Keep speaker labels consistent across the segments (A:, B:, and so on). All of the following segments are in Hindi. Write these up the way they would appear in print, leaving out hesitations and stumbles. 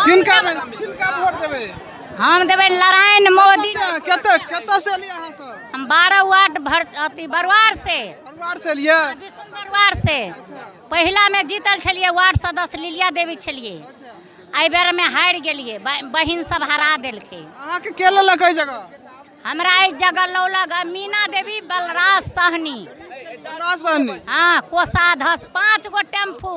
A: किनका वोट देबे?
B: हम देवे नारायण मोदी।
A: केता से लिया है सर?
B: हम 12 वार्ड बरवार से
A: लिया।
B: बरवार से पहला में जीतल छलिए, वार्ड सदस्य लिलिया देवी छलिए। एहि बेर में हार गेलिए, बहिन सब हरा देलके।
A: अहाँ के के लेलक एहि जगह?
B: हमरा एहि जगह लौलक मीना देवी, बलराज सहनी। हाँ, कोषाध्यक्ष 5 गो टेम्पू।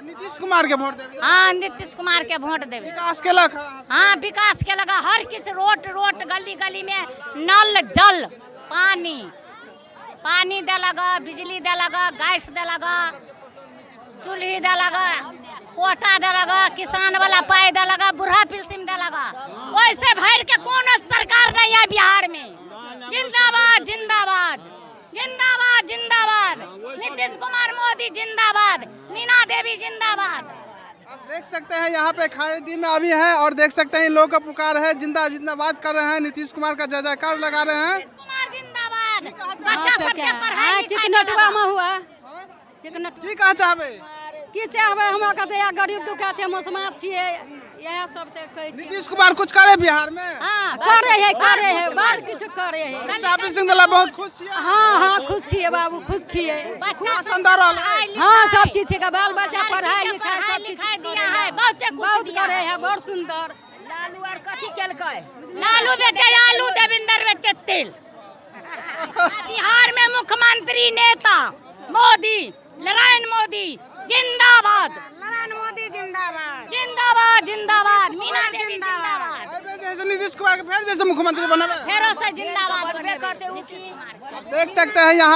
A: नीतीश कुमार के वोट देबे?
B: हाँ, नीतीश कुमार के वोट देवे।
A: विकास केलक?
B: हाँ, विकास के लगा हर किछ, रोड गली गली में नल जल पानी दे लगा, बिजली दे लगा, गैस दे लगा, चूल्ही दे लगा, कोटा दे लगा, किसान वाला पाई दे लगा, बूढ़ा पेंशन दे लगा। वैसे भर के कौन सरकार नहीं है बिहार में। जिंदाबाद जिंदाबाद जिंदाबाद जिंदाबाद, नीतीश कुमार मोदी जिंदाबाद, मीना देवी जिंदाबाद।
A: आप देख सकते हैं यहाँ पे खादी में अभी है और देख सकते हैं लोग का पुकार है, जिंदाबाद कर रहे हैं, नीतीश कुमार का जय जयकार लगा रहे हैं।
B: बच्चा सबके पढ़ाई
C: चिकनटवा में हुआ
A: की कहा चाहबे?
C: की चाहबे? हमरा कहते हैं गरीब दुखा छे, मसमात छिए, यह सब से कहै छी।
A: नीतीश कुमार कुछ करे बिहार में?
B: हाँ,
C: करे है बार किछु करे है।
A: बहुत खुश छिए?
C: हाँ खुश छिए बाबू, खुश छिए।
A: शानदार रहल।
C: हाँ, सब चीज के बाल बच्चा पढ़ाई लिखाई सब चीज
B: दिया है, बहुत
C: करे है, बहुत सुंदर।
B: लालू और कथी केलकै? लालू बेचे आलू, देवेंद्र बेचे तेल। बिहार में मुख्यमंत्री नेता मोदी, नारायण मोदी जिंदाबाद,
C: नारायण मोदी जिंदाबाद,
B: जिंदाबाद जिंदाबाद, मीना देवी जिंदाबाद।
A: जैसे नीतीश कुमार के फिर जैसे मुख्यमंत्री बनावे,
B: फेरो से जिंदाबाद बने करते।
A: देख सकते हैं यहाँ